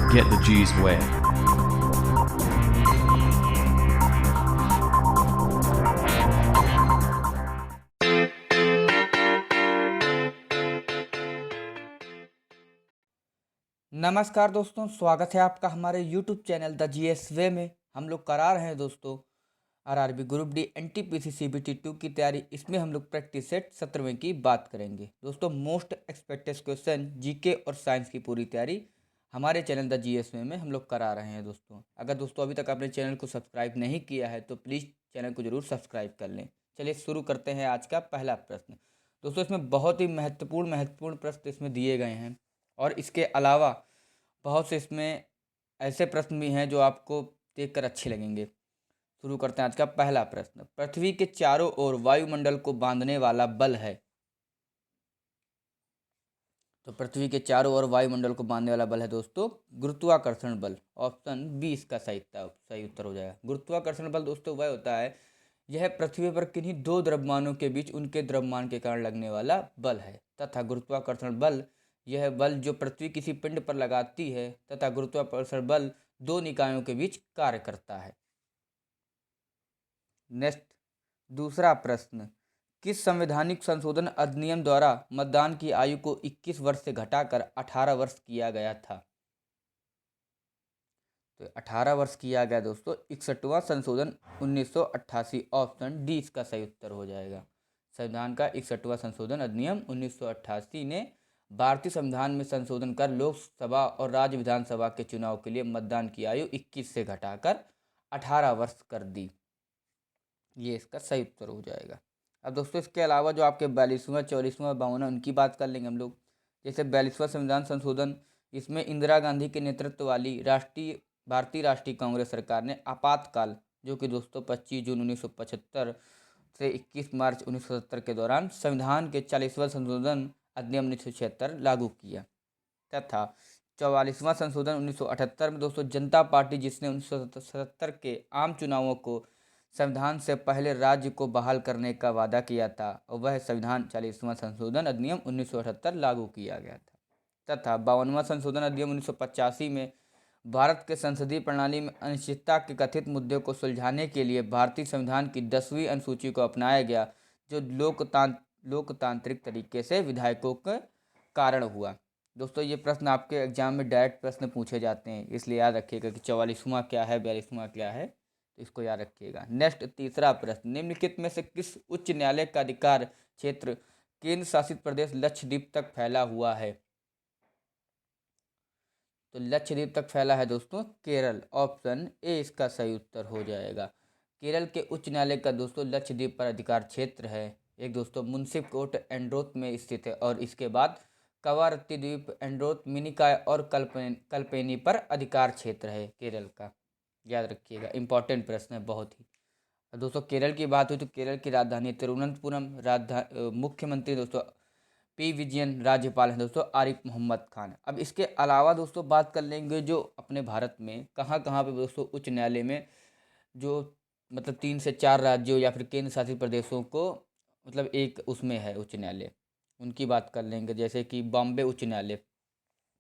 Get the G's way. नमस्कार दोस्तों, स्वागत है आपका हमारे YouTube चैनल द जीएस वे में। हम लोग करा रहे हैं दोस्तों RRB group D NTPC CBT 2 की तैयारी। इसमें हम लोग प्रैक्टिस सेट 17वें की बात करेंगे दोस्तों। मोस्ट एक्सपेक्टेड क्वेश्चन जीके और साइंस की पूरी तैयारी हमारे चैनल द जीएस वे में हम लोग करा रहे हैं दोस्तों। अगर दोस्तों अभी तक आपने चैनल को सब्सक्राइब नहीं किया है तो प्लीज़ चैनल को ज़रूर सब्सक्राइब कर लें। चलिए शुरू करते हैं आज का पहला प्रश्न। दोस्तों इसमें बहुत ही महत्वपूर्ण प्रश्न इसमें दिए गए हैं और इसके अलावा बहुत से इसमें ऐसे प्रश्न भी हैं जो आपको देखकर अच्छे लगेंगे। शुरू करते हैं आज का पहला प्रश्न। पृथ्वी के चारों ओर वायुमंडल को बांधने वाला बल है। तो पृथ्वी के चारों ओर वायुमंडल को बांधने वाला बल है दोस्तों गुरुत्वाकर्षण बल। ऑप्शन बी इसका सही उत्तर हो जाएगा। गुरुत्वाकर्षण बल दोस्तों वह होता है, यह पृथ्वी पर किन्हीं दो द्रव्यमानों के बीच उनके द्रव्यमान के कारण लगने वाला बल है। तथा गुरुत्वाकर्षण बल यह बल जो पृथ्वी किसी पिंड पर लगाती है तथा गुरुत्वाकर्षण बल दो निकायों के बीच कार्य करता है। नेक्स्ट दूसरा प्रश्न। किस संवैधानिक संशोधन अधिनियम द्वारा मतदान की आयु को 21 वर्ष से घटाकर 18 वर्ष किया गया था? तो 18 वर्ष किया गया दोस्तों 61वां संशोधन 1988। ऑप्शन डी इसका सही उत्तर हो जाएगा। संविधान का 61वां संशोधन अधिनियम 1988 ने भारतीय संविधान में संशोधन कर लोकसभा और राज्य विधानसभा के चुनाव के लिए मतदान की आयु 21 से घटाकर 18 वर्ष कर दी। ये इसका सही उत्तर हो जाएगा। अब दोस्तों इसके अलावा जो आपके 42वां 44वां 52वां उनकी बात कर लेंगे हम लोग। जैसे 42वां संविधान संशोधन, इसमें इंदिरा गांधी के नेतृत्व वाली भारतीय राष्ट्रीय कांग्रेस सरकार ने आपातकाल, जो कि दोस्तों 25 जून 1975 से 21 मार्च 1970 के दौरान संविधान के 40वां संशोधन अधिनियम 1976 लागू किया। तथा 44वां संशोधन 1978 में दोस्तों जनता पार्टी, जिसने 1977 के आम चुनावों को संविधान से पहले राज्य को बहाल करने का वादा किया था, और वह संविधान 40वां संशोधन अधिनियम 1978 लागू किया गया था। तथा 52वां संशोधन अधिनियम 1985 में भारत के संसदीय प्रणाली में अनिश्चितता के कथित मुद्दे को सुलझाने के लिए भारतीय संविधान की 10वीं अनुसूची को अपनाया गया, जो लोकतांत्रिक तरीके से विधायकों के कारण हुआ। दोस्तों ये प्रश्न आपके एग्जाम में डायरेक्ट प्रश्न पूछे जाते हैं, इसलिए याद रखिएगा कि 44वां क्या है 42वां क्या है, तो इसको याद रखिएगा। नेक्स्ट तीसरा प्रश्न। निम्नलिखित में से किस उच्च न्यायालय का अधिकार क्षेत्र केंद्र शासित प्रदेश लक्षद्वीप तक फैला हुआ है? तो लक्षद्वीप तक फैला है दोस्तों केरल। ऑप्शन ए इसका सही उत्तर हो जाएगा। केरल के उच्च न्यायालय का दोस्तों लक्षद्वीप पर अधिकार क्षेत्र है। एक दोस्तों मुंसिफ कोर्ट एंड्रोथ में स्थित है, और इसके बाद कवारत्ती द्वीप, एंड्रोथ, मिनिकॉय और कल्पेनी पर अधिकार क्षेत्र है केरल का। याद रखिएगा, इंपॉर्टेंट प्रश्न है बहुत ही। दोस्तों केरल की बात हुई तो केरल की राजधानी तिरुवनंतपुरम। मुख्यमंत्री दोस्तों पी विजयन, राज्यपाल हैं दोस्तों आरिफ मोहम्मद खान। अब इसके अलावा दोस्तों बात कर लेंगे जो अपने भारत में कहाँ कहाँ पे दोस्तों उच्च न्यायालय में, जो मतलब 3 से 4 राज्यों या फिर केंद्र शासित प्रदेशों को मतलब एक उसमें है उच्च न्यायालय, उनकी बात कर लेंगे। जैसे कि बॉम्बे उच्च न्यायालय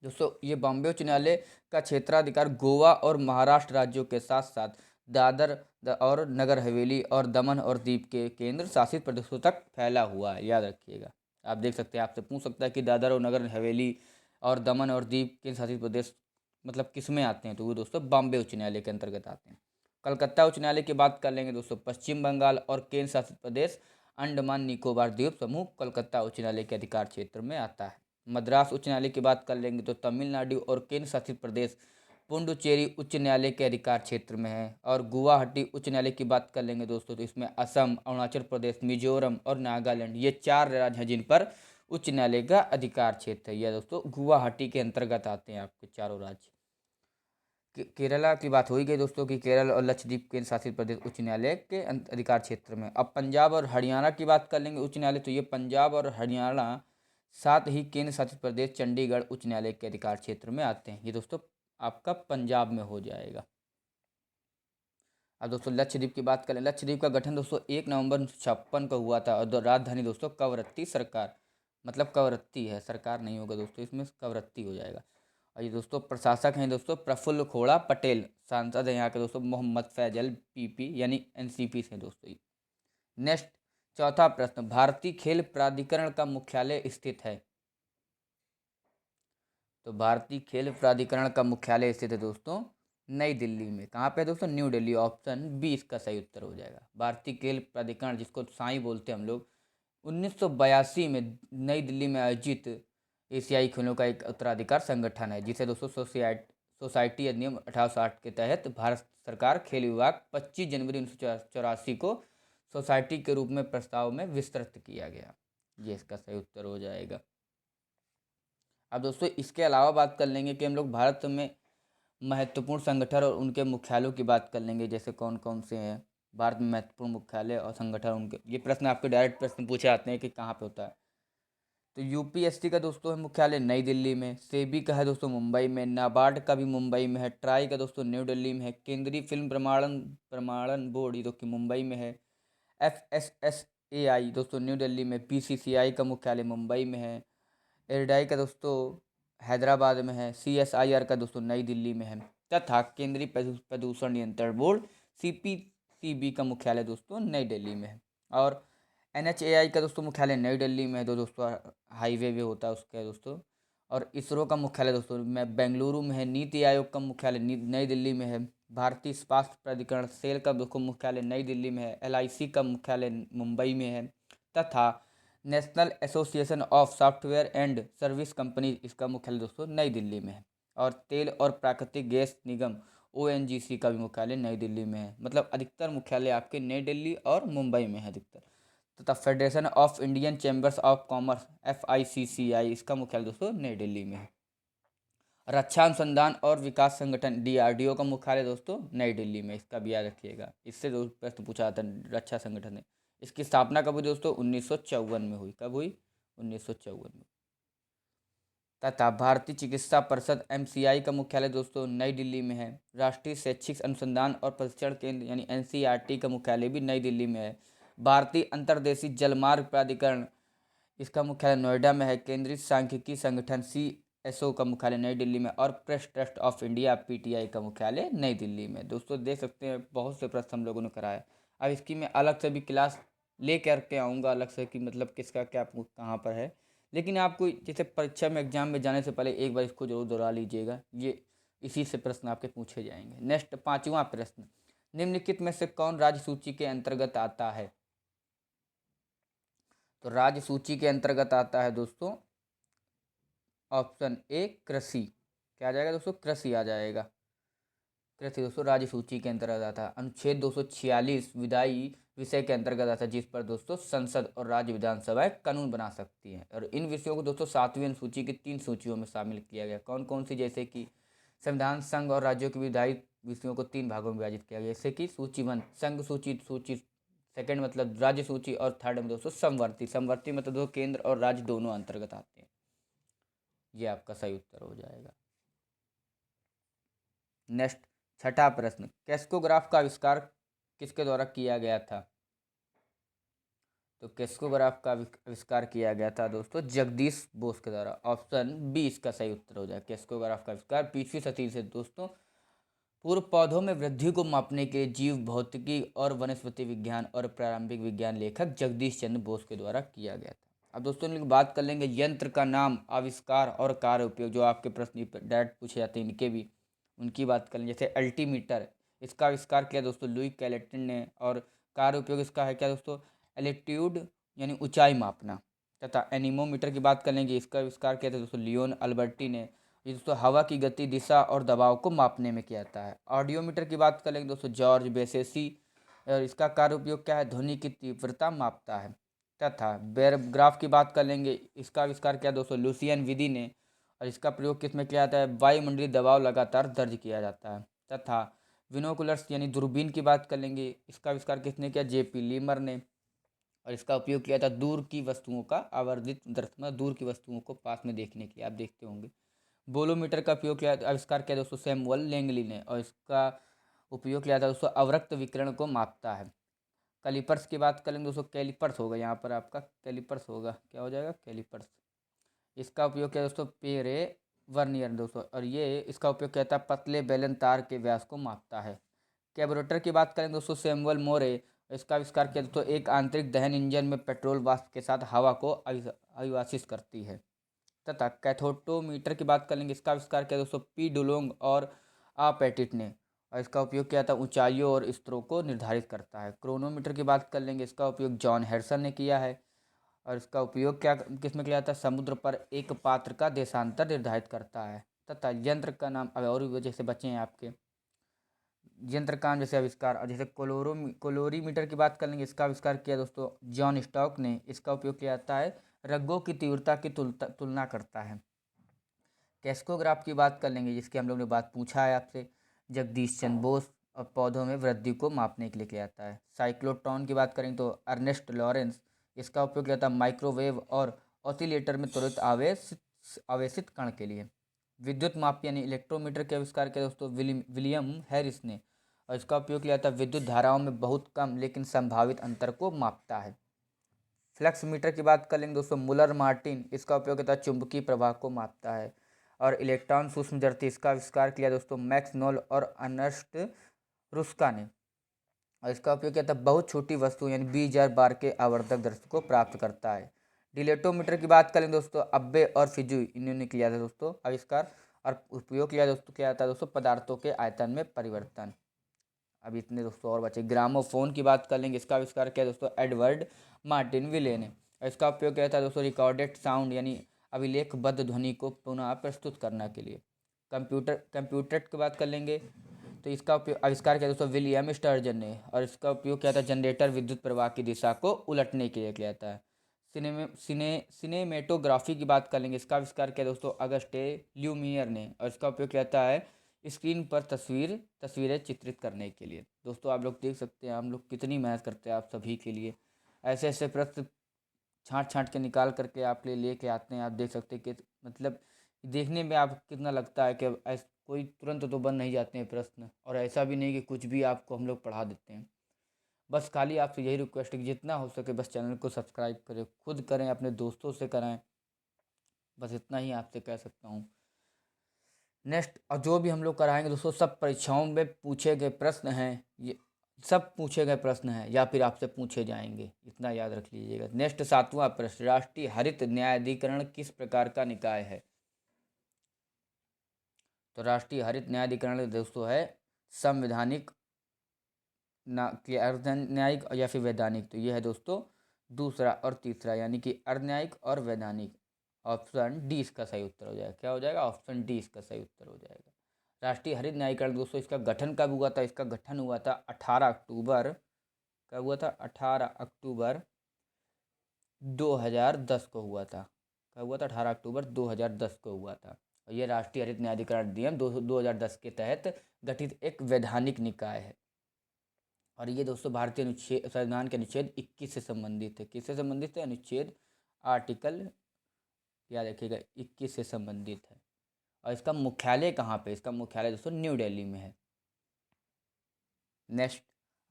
दोस्तों, ये बॉम्बे उच्च न्यायालय का क्षेत्राधिकार गोवा और महाराष्ट्र राज्यों के साथ साथ दादर और नगर हवेली और दमन और दीव के केंद्र शासित प्रदेशों तक फैला हुआ है। याद रखिएगा, आप देख सकते हैं, आपसे पूछ सकता है कि दादर और नगर हवेली और दमन और दीव केंद्र शासित प्रदेश मतलब किस में आते हैं, तो वो दोस्तों बॉम्बे उच्च न्यायालय के अंतर्गत आते हैं। कलकत्ता उच्च न्यायालय की बात कर लेंगे दोस्तों, पश्चिम बंगाल और केंद्र शासित प्रदेश अंडमान निकोबार द्वीप समूह कलकत्ता उच्च न्यायालय के अधिकार क्षेत्र में आता है। मद्रास उच्च न्यायालय की बात कर लेंगे तो तमिलनाडु और केंद्र शासित प्रदेश पुडुचेरी उच्च न्यायालय के अधिकार क्षेत्र में है। और गुवाहाटी उच्च न्यायालय की बात कर लेंगे दोस्तों, तो इसमें असम, अरुणाचल प्रदेश, मिजोरम और नागालैंड, ये 4 राज्य हैं जिन पर उच्च न्यायालय का अधिकार क्षेत्र है। यह दोस्तों गुवाहाटी के अंतर्गत आते हैं आपके चारों राज्य। केरला की बात हो ही गई दोस्तों कि केरल और लक्षद्वीप केंद्र शासित प्रदेश उच्च न्यायालय के अधिकार क्षेत्र में। अब पंजाब और हरियाणा की बात कर लेंगे उच्च न्यायालय, तो ये पंजाब और हरियाणा साथ ही केंद्र शासित प्रदेश चंडीगढ़ उच्च न्यायालय के अधिकार क्षेत्र में आते हैं। ये दोस्तों आपका पंजाब में हो जाएगा। अब दोस्तों लक्षद्वीप की बात करें, लक्षद्वीप का गठन दोस्तों 1 नवंबर 1956 को हुआ था, और राजधानी दोस्तों कवरत्ती सरकार, मतलब कवरत्ती है, सरकार नहीं होगा दोस्तों, इसमें कवरत्ती हो जाएगा। और ये दोस्तों प्रशासक हैं दोस्तों प्रफुल्ल खोड़ा पटेल। सांसद हैं यहाँ के दोस्तों मोहम्मद फैजल पीपी यानी एनसीपी से दोस्तों। नेक्स्ट चौथा प्रश्न, भारतीय खेल प्राधिकरण का मुख्यालय स्थित है। तो भारतीय खेल प्राधिकरण का मुख्यालय स्थित है दोस्तों नई दिल्ली में। कहाँ पे दोस्तों? न्यू दिल्ली। ऑप्शन बी इसका सही उत्तर हो जाएगा। भारतीय खेल प्राधिकरण जिसको साई बोलते हैं हम लोग, 1982 में नई दिल्ली में आयोजित एशियाई खेलों का एक उत्तराधिकार संगठन है, जिसे दोस्तों सोसाइटी अधिनियम 1860 के तहत भारत सरकार खेल विभाग 25 जनवरी 1984 को सोसाइटी के रूप में प्रस्ताव में विस्तृत किया गया। ये इसका सही उत्तर हो जाएगा। अब दोस्तों इसके अलावा बात कर लेंगे कि हम लोग भारत में महत्वपूर्ण संगठन और उनके मुख्यालयों की बात कर लेंगे, जैसे कौन कौन से हैं भारत में महत्वपूर्ण मुख्यालय और संगठन उनके। ये प्रश्न आपके डायरेक्ट प्रश्न पूछे जाते हैं कि कहाँ पे होता है। तो यूपीएससी का दोस्तों है मुख्यालय नई दिल्ली में, सेबी का है दोस्तों मुंबई में, नाबार्ड का भी मुंबई में है, ट्राई का दोस्तों न्यू दिल्ली में है, केंद्रीय फिल्म प्रमाणन प्रमाणन बोर्ड ये जो कि मुंबई में है, FSSAI दोस्तों न्यू दिल्ली में, BCCI का मुख्यालय मुंबई में है, एरडाई का दोस्तों हैदराबाद में है, CSIR का दोस्तों नई दिल्ली में है, तथा केंद्रीय प्रदूषण नियंत्रण बोर्ड CPCB का मुख्यालय दोस्तों नई दिल्ली में है। और NHAI का दोस्तों मुख्यालय नई दिल्ली में है, जो दोस्तों हाईवे भी होता है उसका दोस्तों। और इसरो का मुख्यालय दोस्तों में बेंगलुरु में है, नीति आयोग का मुख्यालय नई दिल्ली में है, भारतीय स्वास्थ्य प्राधिकरण सेल का दोस्तों मुख्यालय नई दिल्ली में है, LIC का मुख्यालय मुंबई में है, तथा national association of software and service company इसका मुख्यालय दोस्तों नई दिल्ली में है। और तेल और प्राकृतिक गैस निगम ONGC का भी मुख्यालय नई दिल्ली में है। मतलब अधिकतर मुख्यालय आपके नई दिल्ली और मुंबई में है अधिकतर। तथा federation of Indian chambers of commerce FICCI इसका मुख्यालय दोस्तों नई दिल्ली में है। रक्षा अनुसंधान और विकास संगठन DRDO का मुख्यालय दोस्तों नई दिल्ली में, इसका भी याद रखिएगा। इससे प्रश्न पूछा जाता है रक्षा संगठन है। इसकी स्थापना कब हुई दोस्तों? 1954 में हुई। कब हुई? 1954 में। तथा भारतीय चिकित्सा परिषद MCI का मुख्यालय दोस्तों नई दिल्ली में है। राष्ट्रीय शैक्षिक अनुसंधान और प्रशिक्षण केंद्र यानी NCERT का मुख्यालय भी नई दिल्ली में है। भारतीय अंतर्देशीय जलमार्ग प्राधिकरण इसका मुख्यालय नोएडा में है। केंद्रीय सांख्यिकी संगठन CSO का मुख्यालय नई दिल्ली में। और press trust of India PTI का मुख्यालय नई दिल्ली में। दोस्तों देख सकते हैं बहुत से प्रश्न हम लोगों ने कराया। अब इसकी मैं अलग से भी क्लास ले करके आऊँगा अलग से कि मतलब किसका क्या कहाँ पर है। लेकिन आपको जैसे परीक्षा में एग्जाम में जाने से पहले एक बार इसको जरूर दोहरा लीजिएगा, ये इसी से प्रश्न आपके पूछे जाएंगे। नेक्स्ट पांचवा प्रश्न, निम्नलिखित में से कौन राज्य सूची के अंतर्गत आता है? तो राज्य सूची के अंतर्गत आता है दोस्तों ऑप्शन ए कृषि। क्या आ जाएगा दोस्तों? कृषि आ जाएगा। कृषि दोस्तों राज्य सूची के अंतर्गत आता है। अनुच्छेद 246 विधायी विषय के अंतर्गत आता है, जिस पर दोस्तों संसद और राज्य विधानसभाएं कानून बना सकती हैं। और इन विषयों को दोस्तों 7वीं अनुसूची की 3 सूचियों में शामिल किया गया। कौन कौन सी? जैसे कि संविधान, संघ और राज्यों के विधायी विषयों को 3 भागों में विभाजित किया गया। जैसे कि सूची 1 संघ सूची, सूची सेकंड मतलब राज्य सूची, और थर्ड में दोस्तों समवर्ती। समवर्ती मतलब दोस्तों केंद्र और राज्य दोनों अंतर्गत आते हैं। ये आपका सही उत्तर हो जाएगा। नेक्स्ट छठा प्रश्न, कैस्कोग्राफ का आविष्कार किसके द्वारा किया गया था? तो कैस्कोग्राफ का आविष्कार किया गया था दोस्तों जगदीश बोस के द्वारा। ऑप्शन बी इसका सही उत्तर हो जाएगा। कैस्कोग्राफ का आविष्कार 20वीं सदी से दोस्तों पूर्व पौधों में वृद्धि को मापने के जीव भौतिकी और वनस्पति विज्ञान और प्रारंभिक विज्ञान लेखक जगदीश चंद्र बोस के द्वारा किया गया था। अब दोस्तों इनकी बात कर लेंगे यंत्र का नाम, आविष्कार और कार्य उपयोग, जो आपके प्रश्न डायरेक्ट पूछे जाते हैं इनके भी, उनकी बात कर लें। जैसे अल्टीमीटर, इसका आविष्कार किया दोस्तों लुई कैलेटन ने। और कार्य उपयोग इसका है क्या दोस्तों? एल्टीट्यूड यानी ऊंचाई मापना। तथा एनीमोमीटर की बात कर लेंगे, इसका आविष्कार किया था दोस्तों लियोन अल्बर्टी ने। ये दोस्तों हवा की गति, दिशा और दबाव को मापने में किया जाता है। ऑडियोमीटर की बात कर लेंगे दोस्तों जॉर्ज बेसेसी। और इसका कार्य उपयोग क्या है? ध्वनि की तीव्रता मापता है। तथा बेरग्राफ की बात कर लेंगे, इसका आविष्कार किया दोस्तों लुसियन विधि ने। और इसका प्रयोग किस में किया जाता है? वायुमंडलीय दबाव लगातार दर्ज किया जाता है। तथा विनोकुलर्स यानी दूरबीन की बात कर लेंगे, इसका आविष्कार किसने किया? JP लीमर ने। और इसका उपयोग किया था दूर की वस्तुओं का आवर्धित दर्शन, दूर की वस्तुओं को पास में देखने के लिए। आप देखते होंगे। बोलोमीटर का उपयोग किया, आविष्कार किया दोस्तों सैमुअल लैंगली ने। और इसका उपयोग किया था दोस्तों अवरक्त विकिरण को मापता है। कैलिपर्स की बात करेंगे दोस्तों, कैलिपर्स होगा यहाँ पर आपका, कैलिपर्स होगा, क्या हो जाएगा? कैलिपर्स। इसका उपयोग किया दोस्तों पेरे वर्नियर दोस्तों, और ये इसका उपयोग किया जाता है पतले बेलन तार के व्यास को मापता है। कैबरेटर की बात करें दोस्तों, सैमुअल मोरे, इसका आविष्कार किया दोस्तों एक आंतरिक दहन इंजन में पेट्रोल वाष्प के साथ हवा को अभिवासित करती है। तथा कैथोटोमीटर की बात करेंगे, इसका आविष्कार किया दोस्तों पी डुलोंग और आ पेटिट ने, और इसका उपयोग किया था ऊंचाइयों और स्तरों को निर्धारित करता है। क्रोनोमीटर की बात कर लेंगे, इसका उपयोग जॉन हैडसन ने किया है, और इसका उपयोग क्या किसमें किया जाता है, समुद्र पर एक पात्र का देशांतर निर्धारित करता है। तथा यंत्र का नाम, अब और भी वजह से बचे हैं आपके यंत्र का नाम जैसे आविष्कार, और जैसे कोलोरीमीटर की बात कर लेंगे, इसका आविष्कार किया दोस्तों जॉन स्टॉक ने, इसका उपयोग किया जाता है रंगों की तीव्रता की तुलना करता है। कैस्कोग्राफ की बात कर लेंगे, जिसकी हम लोग ने बात पूछा है आपसे, जगदीश चंद्र बोस, और पौधों में वृद्धि को मापने के लिए किया जाता है। साइक्लोट्रॉन की बात करें तो अर्नेस्ट लॉरेंस, इसका उपयोग किया जाता है माइक्रोवेव और ऑसिलेटर में त्वरित आवेशित कण के लिए। विद्युत मापी यानी इलेक्ट्रोमीटर के आविष्कार किया दोस्तों विलियम हैरिस ने, और इसका उपयोग किया जाता है विद्युत धाराओं में बहुत कम लेकिन संभावित अंतर को मापता है। फ्लक्स मीटर की बात कर लेंगे दोस्तों, मुलर मार्टिन, इसका उपयोग होता है चुंबकीय प्रवाह को मापता है। और इलेक्ट्रॉन सूक्ष्मदर्शी, इसका आविष्कार किया दोस्तों मैक्स नोल और अर्नस्ट रुस्का ने, और इसका उपयोग किया था बहुत छोटी वस्तु यानी 20,000 बार के आवर्धक दर्शक को प्राप्त करता है। डिलेटोमीटर की बात करें दोस्तों, अब्बे और फिजू, इन्होंने किया था दोस्तों आविष्कार, और उपयोग किया दोस्तों किया था दोस्तों पदार्थों के आयतन में परिवर्तन। अब इतने दोस्तों और बचे। ग्रामोफोन की बात कर लेंगे, इसका आविष्कार किया दोस्तों एडवर्ड मार्टिन विले ने, और इसका उपयोग किया था दोस्तों रिकॉर्डेड साउंड यानी अभिलेखबद्ध ध्वनि को पुनः प्रस्तुत करने के लिए। कंप्यूटर की बात कर लेंगे तो इसका उपयोग आविष्कार किया दोस्तों विलियम स्टर्जन ने, और इसका उपयोग किया था जनरेटर विद्युत प्रवाह की दिशा को उलटने के लिए किया जाता है। सिनेमेटोग्राफी की बात कर लेंगे, इसका आविष्कार किया दोस्तों अगस्टे ल्यूमियर ने, और इसका उपयोग किया जाता है स्क्रीन पर तस्वीरें चित्रित करने के लिए। दोस्तों आप लोग देख सकते हैं हम लोग कितनी मेहनत करते हैं आप सभी के लिए, ऐसे ऐसे प्रश्न छाँट छाँट के निकाल करके आपके लिए लेके आते हैं। आप देख सकते हैं कि मतलब देखने में आप कितना लगता है कि कोई तुरंत तो बन नहीं जाते हैं प्रश्न, और ऐसा भी नहीं कि कुछ भी आपको हम लोग पढ़ा देते हैं। बस खाली आपसे यही रिक्वेस्ट है कि जितना हो सके बस चैनल को सब्सक्राइब करें, खुद करें, अपने दोस्तों से कराएं, बस इतना ही आपसे कह सकता हूँ। नेक्स्ट, और जो भी हम लोग कराएंगे दोस्तों सब परीक्षाओं में पूछे गए प्रश्न हैं, ये सब पूछे गए प्रश्न हैं या फिर आपसे पूछे जाएंगे, इतना याद रख लीजिएगा। नेक्स्ट 7वां प्रश्न, राष्ट्रीय हरित न्यायाधिकरण किस प्रकार का निकाय है? तो राष्ट्रीय हरित न्यायाधिकरण दोस्तों है संवैधानिक ना कि अर्ध न्यायिक या फिर वैधानिक, तो ये है दोस्तों दूसरा और तीसरा, यानी कि अर्धन्यायिक और वैधानिक। ऑप्शन डी इसका सही उत्तर हो जाएगा। क्या हो जाएगा? ऑप्शन डी इसका सही उत्तर हो जाएगा। राष्ट्रीय हरित न्यायिकरण दोस्तों, इसका गठन कब हुआ था? इसका गठन हुआ था 18 अक्टूबर, कब हुआ था? 18 अक्टूबर 2010 को हुआ था। कब हुआ था? 18 अक्टूबर 2010 को हुआ था। और ये राष्ट्रीय हरित न्यायाधिकरण अधिनियम 2010 के तहत गठित एक वैधानिक निकाय है। और ये दोस्तों भारतीय अनुच्छेद संविधान के अनुच्छेद 21 से संबंधित है। किससे संबंधित है? अनुच्छेद आर्टिकल, याद रखिएगा, 21 से संबंधित है। और इसका मुख्यालय कहाँ पे? इसका मुख्यालय दोस्तों न्यू दिल्ली में है। नेक्स्ट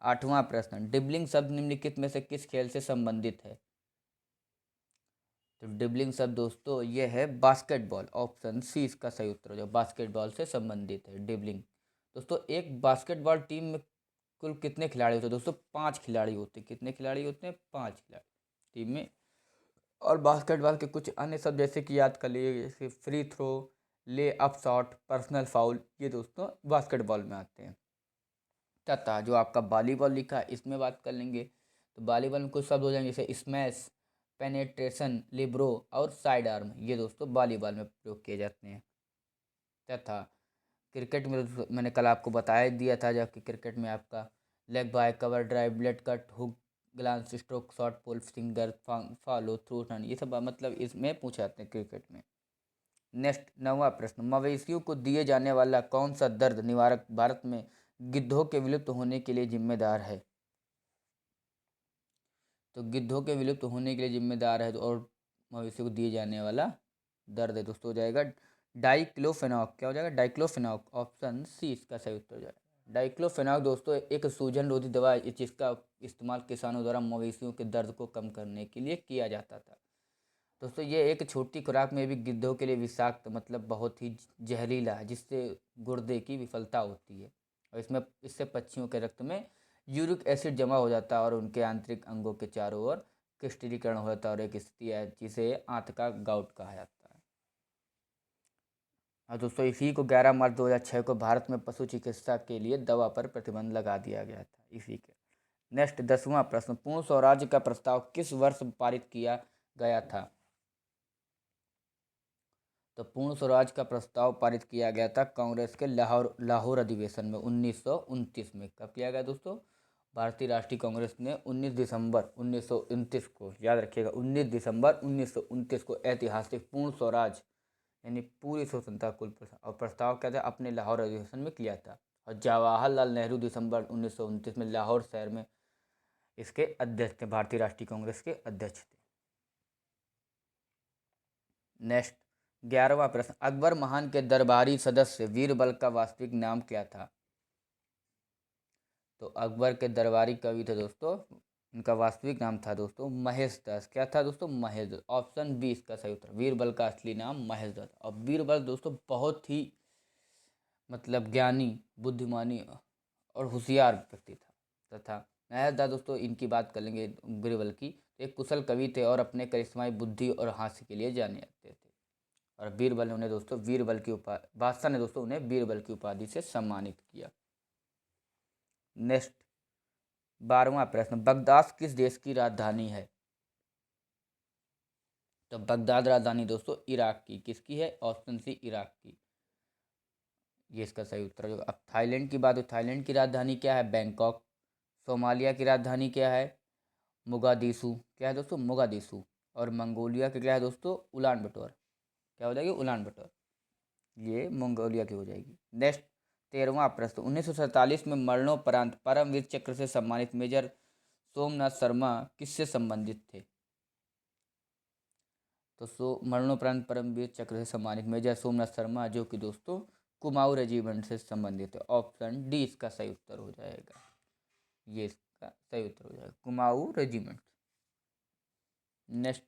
8वां प्रश्न, डिबलिंग शब्द निम्नलिखित में से किस खेल से संबंधित है? तो डिबलिंग शब्द दोस्तों ये है बास्केटबॉल, ऑप्शन सी इसका सही उत्तर हो जाएगा। बास्केटबॉल से संबंधित है डिबलिंग। दोस्तों एक बास्केटबॉल टीम में कुल कितने खिलाड़ी होते हैं? दोस्तों 5 खिलाड़ी होते हैं। कितने खिलाड़ी होते हैं? 5 खिलाड़ी टीम में। और बास्केटबॉल के कुछ अन्य शब्द जैसे कि याद कर लीजिए, जैसे फ्री थ्रो, ले अप शॉट, पर्सनल फाउल, ये दोस्तों बास्केटबॉल में आते हैं। तथा जो आपका वॉलीबॉल लिखा है इसमें बात कर लेंगे तो वॉलीबॉल में कुछ शब्द हो जाएंगे जैसे स्मैश, पेनेट्रेशन, लिब्रो और साइड आर्म, ये दोस्तों वॉलीबॉल में प्रयोग किए जाते हैं। तथा क्रिकेट में मैंने कल आपको बताया दिया था, जबकि क्रिकेट में आपका leg bye, cover drive, blade cut, hook, glance, stroke, shot, pull, single, follow through, run, ये सब मतलब इसमें पूछे जाते हैं क्रिकेट में। नेक्स्ट 9वां प्रश्न, मवेशियों को दिए जाने वाला कौन सा दर्द निवारक भारत में गिद्धों के विलुप्त होने के लिए जिम्मेदार है? तो गिद्धों के विलुप्त होने के लिए जिम्मेदार है, तो और मवेशियों को दिए जाने वाला दर्द है दोस्तों हो जाएगा डाइक्लोफेनाक। क्या हो जाएगा? डाइक्लोफेनाक, ऑप्शन सी इसका सही उत्तर हो जाएगा। डाइक्लोफेनाक दोस्तों एक सूजन रोधी दवा है जिसका इस्तेमाल किसानों द्वारा मवेशियों के दर्द को कम करने के लिए किया जाता था। दोस्तों ये एक छोटी खुराक में भी गिद्धों के लिए विषाक्त मतलब बहुत ही जहरीला है, जिससे गुर्दे की विफलता होती है। और इससे पक्षियों के रक्त में यूरिक एसिड जमा हो जाता है और उनके आंतरिक अंगों के चारों ओर क्रिस्टलीकरण हो जाता है और एक स्थिति है जिसे आंत का गाउट कहा जाता है। और दोस्तों इसी को 11 मार्च 2006 को भारत में पशु चिकित्सा के लिए दवा पर प्रतिबंध लगा दिया गया था इसी के। नेक्स्ट 10वां प्रश्न, पूर्ण स्वराज्य का प्रस्ताव किस वर्ष पारित किया गया था? तो पूर्ण स्वराज का प्रस्ताव पारित किया गया था कांग्रेस के लाहौर अधिवेशन में 1929 में। कब किया गया दोस्तों? भारतीय राष्ट्रीय कांग्रेस ने 19 दिसंबर 1929 को, याद रखिएगा 19 दिसंबर 1929 को ऐतिहासिक पूर्ण स्वराज यानी पूरी स्वतंत्रता कुल और प्रस्ताव क्या था अपने लाहौर अधिवेशन में किया था। और जवाहरलाल नेहरू दिसंबर 1929 में लाहौर शहर में इसके अध्यक्ष थे, भारतीय राष्ट्रीय कांग्रेस के अध्यक्ष थे। नेक्स्ट 11वां प्रश्न, अकबर महान के दरबारी सदस्य बीरबल का वास्तविक नाम क्या था? तो अकबर के दरबारी कवि थे दोस्तों, इनका वास्तविक नाम था दोस्तों महेश दास। क्या था दोस्तों? महेश दास। ऑप्शन बी इसका सही उत्तर। बीरबल का असली नाम महेश दास। और बीरबल दोस्तों बहुत ही मतलब ज्ञानी, बुद्धिमानी और होशियार व्यक्ति था तथा महेश दास दोस्तों इनकी बात कर लेंगे बीरबल की, एक कुशल कवि थे और अपने करिश्माई बुद्धि और हास्य के लिए जाने जाते थे। और बीरबल ने उन्हें दोस्तों बीरबल की उपाधि, बादशाह ने दोस्तों उन्हें बीरबल की उपाधि से सम्मानित किया। नेक्स्ट 12वां प्रश्न, बगदाद किस देश की राजधानी है? तो बगदाद राजधानी दोस्तों इराक की। किसकी है? ऑप्शन सी इराक की, ये इसका सही उत्तर होगा। अब थाईलैंड की बात हो, थाईलैंड की राजधानी क्या है? बैंकॉक। सोमालिया की राजधानी क्या है? मोगादिशु। क्या है दोस्तों? मोगादिशु। और मंगोलिया की क्या है दोस्तों? उलान बटोर। क्या हो जाएगी? उलान बटोर। ये मंगोलिया की हो जाएगी। नेक्स्ट 13वां प्रश्न, 1947 में मरणोपरांत परमवीर चक्र से सम्मानित मेजर सोमनाथ शर्मा किससे संबंधित थे? तो मरणोपरांत परमवीर चक्र से सम्मानित मेजर सोमनाथ शर्मा जो कि दोस्तों कुमाऊं रेजिमेंट से संबंधित है। ऑप्शन डी इसका सही उत्तर हो जाएगा। ये इसका सही उत्तर हो जाएगा, कुमाऊं रेजिमेंट। नेक्स्ट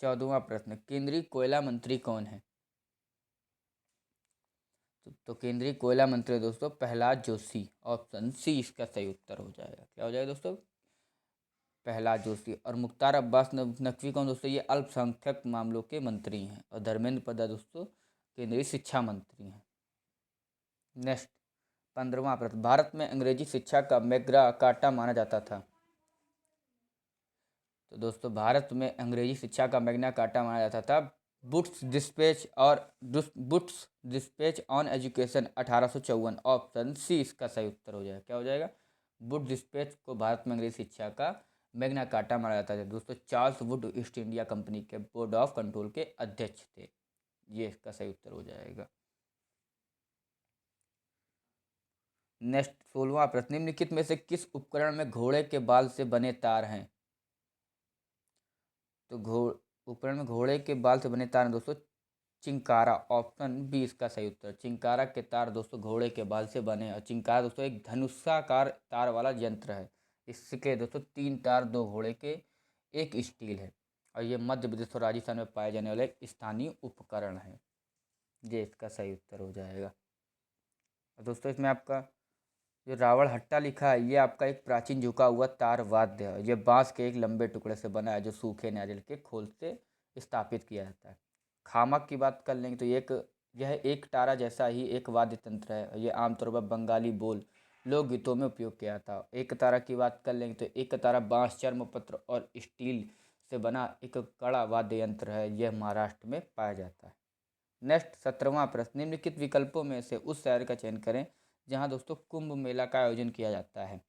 14वां प्रश्न, केंद्रीय कोयला मंत्री कौन है? तो केंद्रीय कोयला मंत्री दोस्तों प्रहलाद जोशी। ऑप्शन सी इसका सही उत्तर हो जाएगा। क्या हो जाएगा दोस्तों? प्रहलाद जोशी। और मुख्तार अब्बास नकवी कौन दोस्तों? ये अल्पसंख्यक मामलों के मंत्री हैं। और धर्मेंद्र प्रधान दोस्तों केंद्रीय शिक्षा मंत्री हैं। नेक्स्ट 15वां प्रश्न, भारत में अंग्रेजी शिक्षा का मैग्ना कार्टा माना जाता था। तो दोस्तों भारत में अंग्रेजी शिक्षा का मैग्ना कार्टा माना जाता था Wood's despatch on education 1854। Option C इसका सही उत्तर हो जाएगा। क्या हो जाएगा? वुड डिस्पैच को भारत में अंग्रेजी शिक्षा का मैग्ना कार्टा माना जाता है दोस्तों। Charles Wood east India company के बोर्ड ऑफ कंट्रोल के अध्यक्ष थे। ये इसका सही उत्तर हो जाएगा। नेक्स्ट 16वां प्रश्न, निम्नलिखित में से किस उपकरण में घोड़े के बाल से बने तार हैं? तो उपकरण में घोड़े के बाल से बने तार हैं दोस्तों चिंकारा। ऑप्शन बी इसका सही उत्तर। चिंकारा के तार दोस्तों घोड़े के बाल से बने हैं। और चिंकारा दोस्तों एक धनुषाकार तार वाला यंत्र है। इसके दोस्तों 3 तार, 2 घोड़े के, एक स्टील है। और ये मध्य प्रदेश और राजस्थान में पाए जाने वाला एक स्थानीय उपकरण है। ये इसका सही उत्तर हो जाएगा। दोस्तों इसमें आपका जो रावण हट्टा लिखा है ये आपका एक प्राचीन झुका हुआ तार वाद्य है। ये बांस के एक लंबे टुकड़े से बना है जो सूखे नारियल के खोल से स्थापित किया जाता है। खामक की बात कर लेंगे तो यह एक तारा जैसा ही एक वाद्य तंत्र है। ये आमतौर पर बंगाली बोल लोकगीतों में उपयोग किया जाता है। एक तारा की बात कर लेंगे तो एक तारा बांस, चर्मपत्र और स्टील से बना एक कड़ा वाद्य यंत्र है। यह महाराष्ट्र में पाया जाता है। नेक्स्ट 17वां प्रश्न, निम्नलिखित विकल्पों में से उस शहर का चयन करें जहां दोस्तों कुंभ मेला का आयोजन किया जाता है।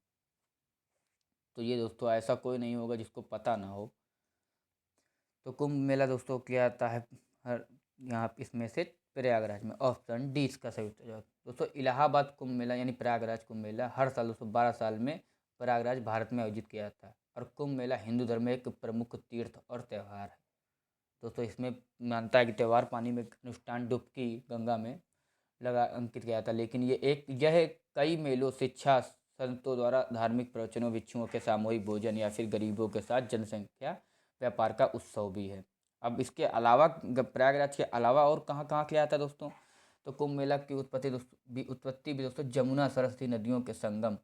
तो ये दोस्तों ऐसा कोई नहीं होगा जिसको पता ना हो। तो कुंभ मेला दोस्तों किया जाता है हर यहाँ इसमें से प्रयागराज में। ऑप्शन डी इसका सही उत्तर है दोस्तों। इलाहाबाद कुंभ मेला यानी प्रयागराज कुंभ मेला हर साल दोस्तों 12 साल में प्रयागराज भारत में आयोजित किया जाता है। और कुंभ मेला हिंदू धर्म में एक प्रमुख तीर्थ और त्यौहार है दोस्तों। इसमें मानता है कि त्यौहार पानी में अनुष्ठान डुबकी गंगा में लगा अंकित किया था। लेकिन यह कई मेलों, शिक्षा संतों द्वारा धार्मिक प्रवचनों, भिक्षुओं के सामूहिक भोजन या फिर गरीबों के साथ जनसंख्या व्यापार का उत्सव भी है। अब इसके अलावा प्रयागराज के अलावा और कहाँ कहाँ किया जाता है दोस्तों, तो कुंभ मेला की उत्पत्ति भी दोस्तों जमुना सरस्वती नदियों के संगम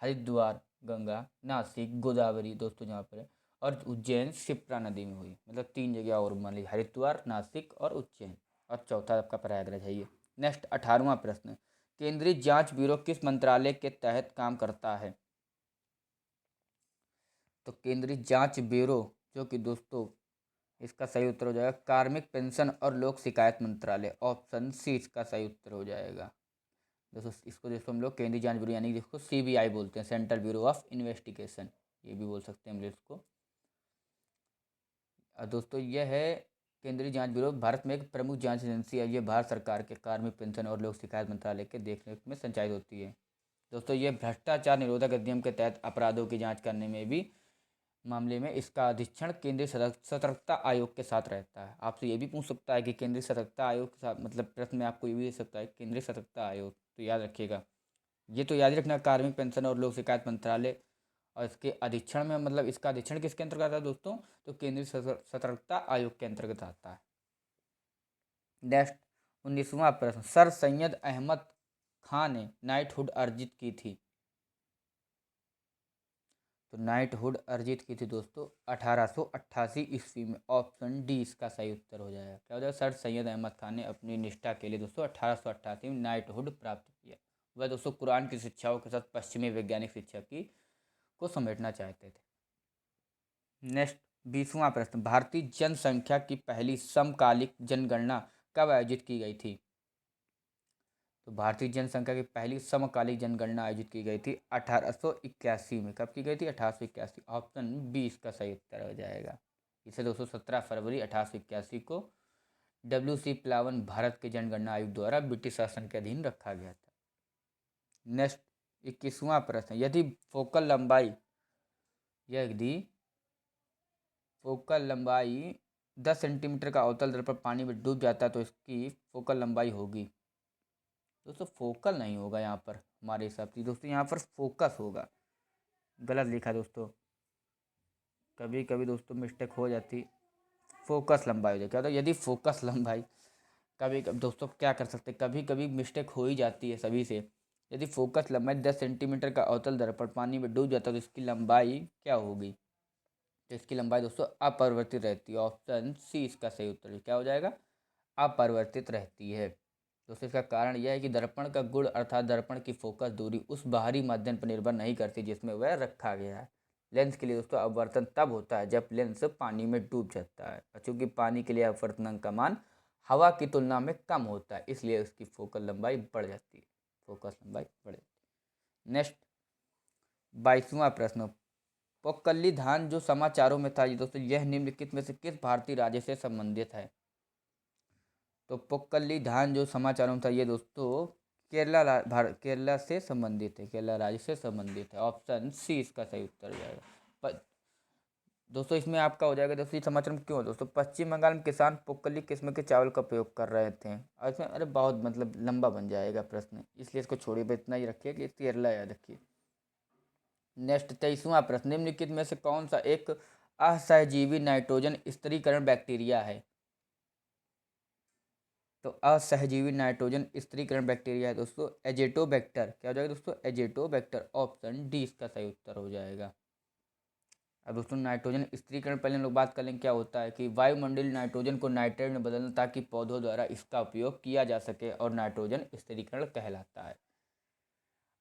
हरिद्वार, गंगा, नासिक, गोदावरी दोस्तों जहाँ पर है, और उज्जैन शिप्रा नदी में हुई। मतलब 3 जगह और मान ली, हरिद्वार, नासिक और उज्जैन, और चौथा आपका प्रयागराज है ये। नेक्स्ट 18वां प्रश्न, केंद्रीय जांच ब्यूरो किस मंत्रालय के तहत काम करता है? तो केंद्रीय जांच ब्यूरो जो कि दोस्तों इसका सही उत्तर हो जाएगा कार्मिक पेंशन और लोक शिकायत मंत्रालय, ऑप्शन सी इसका सही उत्तर हो जाएगा। दोस्तों इसको दोस्तों हम लोग केंद्रीय जांच ब्यूरो यानी जिसको सीबीआई बोलते हैं, सेंट्रल ब्यूरो ऑफ इन्वेस्टिगेशन, ये भी बोल सकते हैं हम लोग इसको। दोस्तों यह है केंद्रीय जांच ब्यूरो, भारत में एक प्रमुख जांच एजेंसी है। ये भारत सरकार के कार्मिक पेंशन और लोक शिकायत मंत्रालय के देखरेख में संचालित होती है। दोस्तों ये भ्रष्टाचार निरोधक अधिनियम के तहत अपराधों की जांच करने में भी मामले में इसका अधीक्षण केंद्रीय सतर्कता आयोग के साथ रहता है। आपसे ये भी पूछ सकता है कि केंद्रीय सतर्कता आयोग के साथ, मतलब प्रश्न में आपको ये भी दे सकता है केंद्रीय सतर्कता आयोग, तो याद रखिएगा ये तो याद रखना, कार्मिक पेंशन और लोक शिकायत मंत्रालय, और इसके अधीक्षण में मतलब इसका अधीक्षण किसके अंतर्गत आता है दोस्तों, तो केंद्रीय सतर्कता आयोग के अंतर्गत आता है। नेक्स्ट 19वां प्रश्न, सर सैयद अहमद खान ने नाइटहुड अर्जित की थी? तो नाइटहुड अर्जित की थी दोस्तों 1888 ईस्वी में, ऑप्शन डी इसका सही उत्तर हो जाएगा। क्या हो जाएगा, सर सैयद अहमद खान ने अपनी निष्ठा के लिए दोस्तों 1888 में नाइटहुड प्राप्त किया। वह दोस्तों कुरान की शिक्षाओं के साथ पश्चिमी वैज्ञानिक शिक्षा की को समेटना चाहते थे। नेक्स्ट 20वां प्रश्न, भारतीय जनसंख्या की पहली समकालिक जनगणना कब आयोजित की गई थी? तो भारतीय जनसंख्या की पहली समकालिक जनगणना आयोजित की गई थी 1881 में। कब की गई थी? 1881, ऑप्शन बी इसका सही उत्तर हो जाएगा। इसे दोस्तों 17 फरवरी 1881 को WC प्लावन भारत के जनगणना आयोग द्वारा ब्रिटिश शासन के अधीन रखा गया था। नेक्स्ट 21वां प्रश्न, यदि फोकल लंबाई 10 सेंटीमीटर का अवतल दर्पण पानी में डूब जाता है तो इसकी फोकल लंबाई होगी? दोस्तों फोकल नहीं होगा यहाँ पर, हमारे हिसाब से दोस्तों यहाँ पर फोकस होगा। गलत लिखा दोस्तों, कभी कभी दोस्तों मिस्टेक हो जाती, फोकस लंबाई हो जाए। क्या होता है, यदि फोकस लंबाई, कभी कभी दोस्तों क्या कर सकते, कभी कभी मिस्टेक हो ही जाती है सभी से। यदि फोकस लंबाई 10 सेंटीमीटर का अवतल दर्पण पानी में डूब जाता है तो इसकी लंबाई क्या होगी? तो इसकी लंबाई दोस्तों अपरिवर्तित रहती है, ऑप्शन सी इसका सही उत्तर क्या हो जाएगा, अपरिवर्तित रहती है। दोस्तों इसका कारण यह है कि दर्पण का गुण अर्थात दर्पण की फोकस दूरी उस बाहरी माध्यम पर निर्भर नहीं करती जिसमें वह रखा गया है। लेंस के लिए दोस्तों अपवर्तन तब होता है जब लेंस पानी में डूब जाता है, चूंकि पानी के लिए अपवर्तनांक का मान हवा की तुलना में कम होता है, इसलिए उसकी फोकल लंबाई बढ़ जाती है, फोकस लंबाई बढ़ जाती है। नेक्स्ट 22वां प्रश्न, पोक्कली धान जो समाचारों में था ये दोस्तों, यह निम्नलिखित में से किस भारतीय राज्य से संबंधित है? तो पोक्कली धान जो समाचारों में था ये दोस्तों केरला से संबंधित है, केरला राज्य से संबंधित है, ऑप्शन सी इसका सही उत्तर हो जाएगा। दोस्तों इसमें आपका हो जाएगा दोस्तों, ये समाचार में क्यों दोस्तों, पश्चिम बंगाल में किसान पोक्कली किस्म के चावल का प्रयोग कर रहे थे। और इसमें अरे बहुत मतलब लंबा बन जाएगा प्रश्न, इसलिए इसको छोड़िए, बस इतना ही रखिए कि केरला याद रखिए। नेक्स्ट 23वां प्रश्न, निम्नलिखित में से कौन सा एक असहजीवी नाइट्रोजन स्थिरीकरण बैक्टीरिया है? तो असहजीवी नाइट्रोजन स्थिरीकरण बैक्टीरिया है दोस्तों एजेटोबैक्टर। क्या हो जाएगा दोस्तों, एजेटोबैक्टर, ऑप्शन डी इसका सही उत्तर हो जाएगा। अब दोस्तों नाइट्रोजन स्थिरीकरण पहले हम लोग बात कर लेंगे क्या होता है, कि वायुमंडलीय नाइट्रोजन को नाइट्रेट में बदलना ताकि पौधों द्वारा इसका उपयोग किया जा सके और नाइट्रोजन स्थिरीकरण कहलाता है।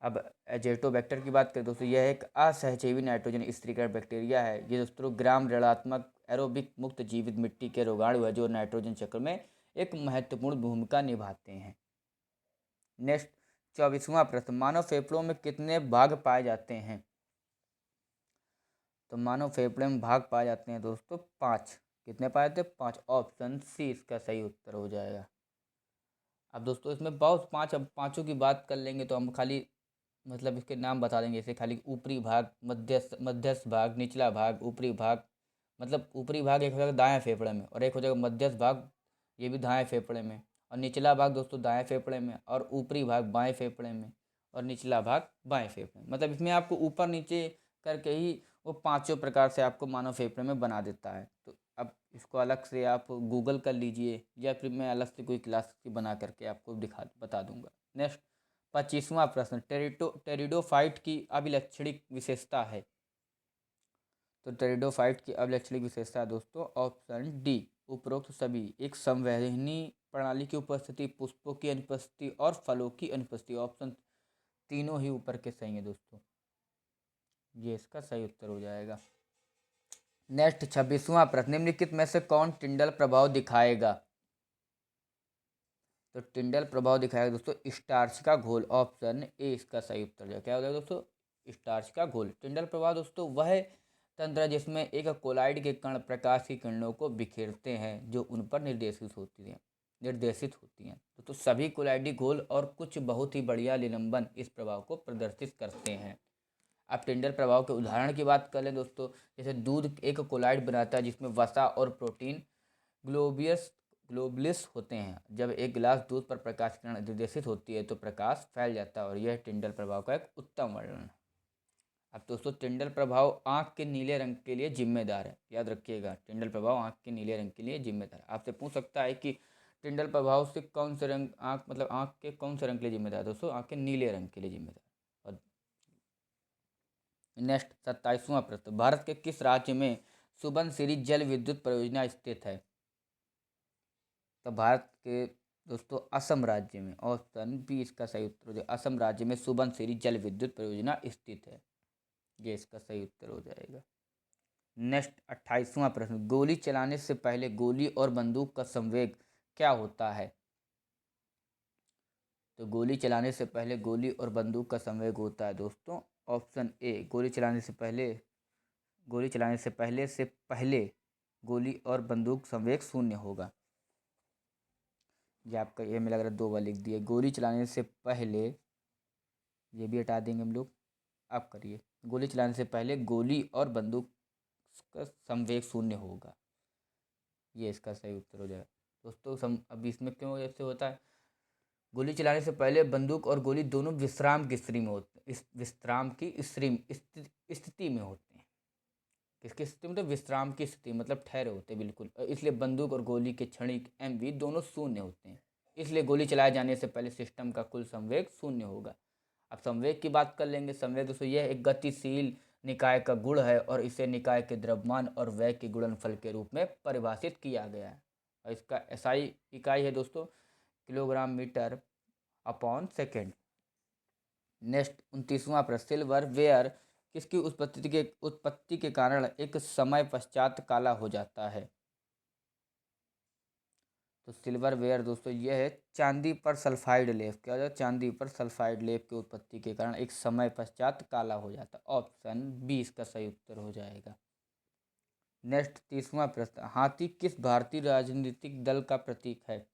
अब एजेटोबैक्टर की बात करें दोस्तों, यह एक असहजीवी नाइट्रोजन स्थिरीकरण बैक्टीरिया है। ये दोस्तों ग्राम ऋणात्मक एरोबिक मुक्त जीवित मिट्टी के रोगाणु है जो नाइट्रोजन चक्र में एक महत्वपूर्ण भूमिका निभाते हैं। नेक्स्ट 24वां प्रश्न, मानव फेफड़ों में कितने भाग पाए जाते हैं? तो मानव फेफड़े में भाग पाए जाते हैं दोस्तों 5। कितने पाए जाते हैं? 5, ऑप्शन सी इसका सही उत्तर हो जाएगा। अब दोस्तों इसमें बहुत पाँच, अब पाँचों की बात कर लेंगे तो हम खाली मतलब इसके नाम बता देंगे, जैसे खाली ऊपरी भाग, मध्यस्थ भाग, निचला भाग, ऊपरी भाग। मतलब ऊपरी भाग एक हो जाएगा दाएं फेफड़े में, और एक हो जाएगा मध्यस्थ भाग, ये भी दाएं फेफड़े में, और निचला भाग दोस्तों दाएं फेफड़े में, और ऊपरी भाग बाएं फेफड़े में, और निचला भाग बाएं फेफड़े में। मतलब इसमें आपको ऊपर नीचे करके ही वो पांचों प्रकार से आपको मानव फेफड़े में बना देता है। तो अब इसको अलग से आप गूगल कर लीजिए या फिर मैं अलग से कोई क्लास बना करके आपको बता दूंगा। नेक्स्ट 25वां प्रश्न, टेरिडोफाइट की अभिलक्षणिक विशेषता है। तो टेरिडोफाइट की अभिलक्षणिक विशेषता दोस्तों ऑप्शन डी उपरोक्त सभी, एक संवहनी प्रणाली की उपस्थिति, पुष्पों की अनुपस्थिति और फलों की अनुपस्थिति। ऑप्शन तीनों ही ऊपर के सही है दोस्तों, ये इसका सही उत्तर हो जाएगा। नेक्स्ट 26वां प्रश्न, निम्नलिखित में से कौन टिंडल प्रभाव दिखाएगा। तो टिंडल प्रभाव दिखाएगा दोस्तों स्टार्च का घोल। ऑप्शन ए इसका सही उत्तर है। क्या हो जाएगा दोस्तों, स्टार्च का घोल। टिंडल प्रभाव दोस्तों वह तंत्र है जिसमें एक कोलाइड के कण प्रकाश की किरणों को बिखेरते हैं जो उन पर निर्देशित होती हैं। तो सभी कोलाइडी घोल और कुछ बहुत ही बढ़िया निलंबन इस प्रभाव को प्रदर्शित करते हैं। अब टिंडल प्रभाव के उदाहरण की बात कर लें दोस्तों, जैसे दूध एक कोलाइड बनाता है जिसमें वसा और प्रोटीन ग्लोबुलस होते हैं। जब एक गिलास दूध पर प्रकाश किरण निर्देशित होती है तो प्रकाश फैल जाता है और यह टिंडल प्रभाव का एक उत्तम वर्णन है। अब दोस्तों टिंडल प्रभाव आंख के नीले रंग के लिए जिम्मेदार है। याद रखिएगा, टिंडल प्रभाव आंख के नीले रंग के लिए जिम्मेदार है। आपसे पूछ सकता है कि टिंडल प्रभाव से कौन से रंग आंख के कौन से रंग के लिए जिम्मेदार है। दोस्तों आंख के नीले रंग के लिए जिम्मेदार। और नेक्स्ट 27वां प्रश्न, भारत के किस राज्य में सुबनसिरी जल विद्युत परियोजना स्थित है। तो भारत के दोस्तों असम राज्य में। ऑप्शन बी इसका सही उत्तर हो जाएगा, असम राज्य में सुबनसिरी जल विद्युत परियोजना स्थित है, ये इसका सही उत्तर हो जाएगा। नेक्स्ट 28वां प्रश्न, गोली चलाने से पहले गोली और बंदूक का संवेग क्या होता है। तो गोली चलाने से पहले गोली और बंदूक का संवेग होता है दोस्तों ऑप्शन ए, गोली चलाने से पहले गोली और बंदूक संवेग शून्य होगा। ये आपका ये में लग रहा है 2 बार लिख दिए, गोली चलाने से पहले, ये भी हटा देंगे हम लोग। आप करिए, गोली चलाने से पहले गोली और बंदूक का संवेग शून्य होगा, ये इसका सही उत्तर हो जाएगा दोस्तों। अब इसमें क्यों ऐसे होता है, गोली चलाने से पहले बंदूक और गोली दोनों विश्राम की स्थिति में होते हैं, विश्राम की स्थिति में होते हैं। किसकी स्थिति मतलब विश्राम की स्थिति, मतलब ठहरे होते हैं बिल्कुल। इसलिए बंदूक और गोली के क्षणिक एमवी दोनों शून्य होते हैं। इसलिए गोली चलाए जाने से पहले सिस्टम का कुल संवेग शून्य होगा। अब संवेग की बात कर लेंगे। संवेग दोस्तों यह एक गतिशील निकाय का गुण है और इसे निकाय के द्रव्यमान और वेग के गुणनफल के रूप में परिभाषित किया गया है। और इसका एसआई इकाई है दोस्तों kilogram metre upon second. Next 29वां प्रश्न, सिल्वर वेयर किसकी उत्पत्ति के कारण एक समय पश्चात काला हो जाता है। तो सिल्वर वेयर दोस्तों यह है चांदी पर सल्फाइड लेप। क्या होता है, चांदी पर सल्फाइड लेप की उत्पत्ति के कारण एक समय पश्चात काला हो जाता है। ऑप्शन बी इसका सही उत्तर हो जाएगा। नेक्स्ट 30वां प्रश्न, हाथी किस भारतीय राजनीतिक दल का प्रतीक है।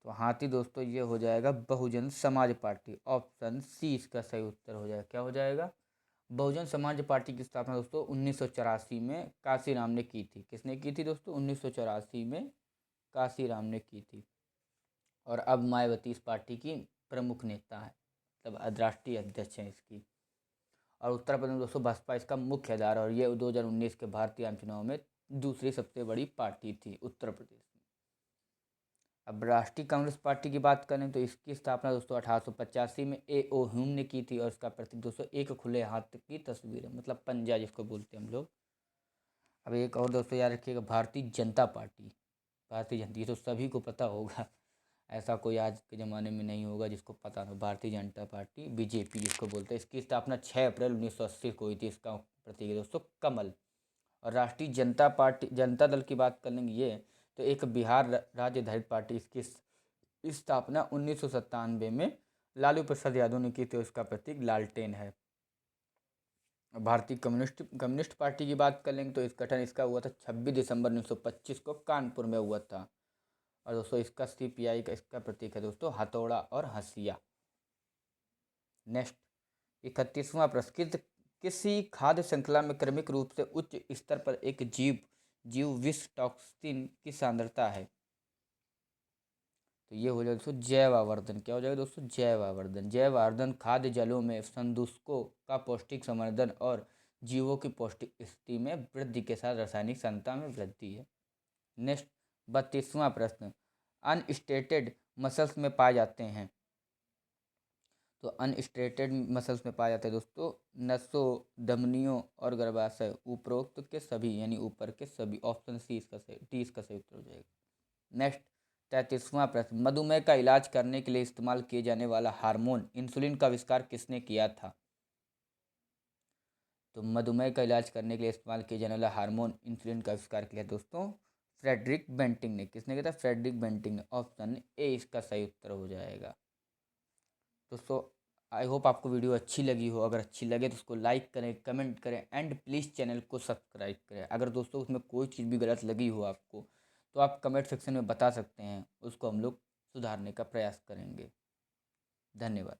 तो हाथी दोस्तों ये हो जाएगा Bahujan Samaj party. Option C इसका सही उत्तर हो जाएगा। क्या हो जाएगा, बहुजन समाज पार्टी की स्थापना दोस्तों 1984 में काशीराम ने की थी। किसने की थी दोस्तों, 1984 में काशीराम ने की थी। और अब मायावती इस पार्टी की प्रमुख नेता है, मतलब राष्ट्रीय अध्यक्ष हैं इसकी। और उत्तर प्रदेश में दोस्तों बसपा इसका मुख्य आधार है और ये 2019 के भारतीय आम चुनाव में दूसरी सबसे बड़ी पार्टी थी उत्तर प्रदेश में। अब राष्ट्रीय कांग्रेस पार्टी की बात करें तो इसकी स्थापना दोस्तों 1885 में ए.ओ. ह्यूम ने की थी और इसका प्रतीक दोस्तों एक खुले हाथ की तस्वीर है, मतलब पंजा जिसको बोलते हैं हम लोग। अब एक और दोस्तों याद रखिएगा, भारतीय जनता पार्टी। भारतीय जनता, ये तो सभी को पता होगा, ऐसा कोई आज के ज़माने में नहीं होगा जिसको पता ना। भारतीय जनता पार्टी बीजेपी जिसको बोलते हैं, इसकी स्थापना 6 अप्रैल 1980 को हुई थी। इसका प्रतीक है दोस्तों कमल। और राष्ट्रीय जनता दल की बात कर लेंगे, ये तो एक बिहार राज्य आधारित पार्टी। इसकी स्थापना 1997 में लालू प्रसाद यादव ने की थी। इसका प्रतीक लालटेन है। भारतीय कम्युनिस्ट पार्टी की बात कर लेंगे तो इस गठन इसका हुआ था 26 दिसंबर 1925 को कानपुर में हुआ था। और दोस्तों इसका सीपीआई का इसका प्रतीक है दोस्तों हथौड़ा और हंसिया। नेक्स्ट 31वां प्रश्न, किसी खाद्य श्रृंखला में क्रमिक रूप से उच्च स्तर पर एक जीव विष टॉक्सिन की सांद्रता है। तो ये हो जाएगा दोस्तों जैव आवर्धन। क्या हो जाएगा दोस्तों, जैव आवर्धन। जैव आवर्धन खाद्य जलों में संदूषकों का पौष्टिक संवर्धन और जीवों की पौष्टिक स्थिति में वृद्धि के साथ रासायनिक सांद्रता में वृद्धि है। नेक्स्ट 32वां प्रश्न, अनस्टेटेड मसल्स में पाए जाते हैं। तो अनस्टेटेड मसल्स में पाया जाता है दोस्तों नसों, धमनियों और गर्भाशय, उपरोक्त के सभी यानी ऊपर के सभी। ऑप्शन सी इसका सही, डी इसका सही उत्तर हो जाएगा। नेक्स्ट 33वां प्रश्न, मधुमेह का इलाज करने के लिए इस्तेमाल किए जाने वाला हार्मोन इंसुलिन का आविष्कार किसने किया था। तो मधुमेह का इलाज करने के लिए इस्तेमाल किए जाने वाला हार्मोन इंसुलिन का आविष्कार किया दोस्तों फ्रेडरिक बेंटिंग ने। किसने किया था? फ्रेडरिक बेंटिंग ने। ऑप्शन ए इसका सही उत्तर हो जाएगा। दोस्तों आई होप आपको वीडियो अच्छी लगी हो। अगर अच्छी लगे तो उसको लाइक करें, कमेंट करें एंड प्लीज़ चैनल को सब्सक्राइब करें। अगर दोस्तों उसमें कोई चीज़ भी गलत लगी हो आपको तो आप कमेंट सेक्शन में बता सकते हैं, उसको हम लोग सुधारने का प्रयास करेंगे। धन्यवाद।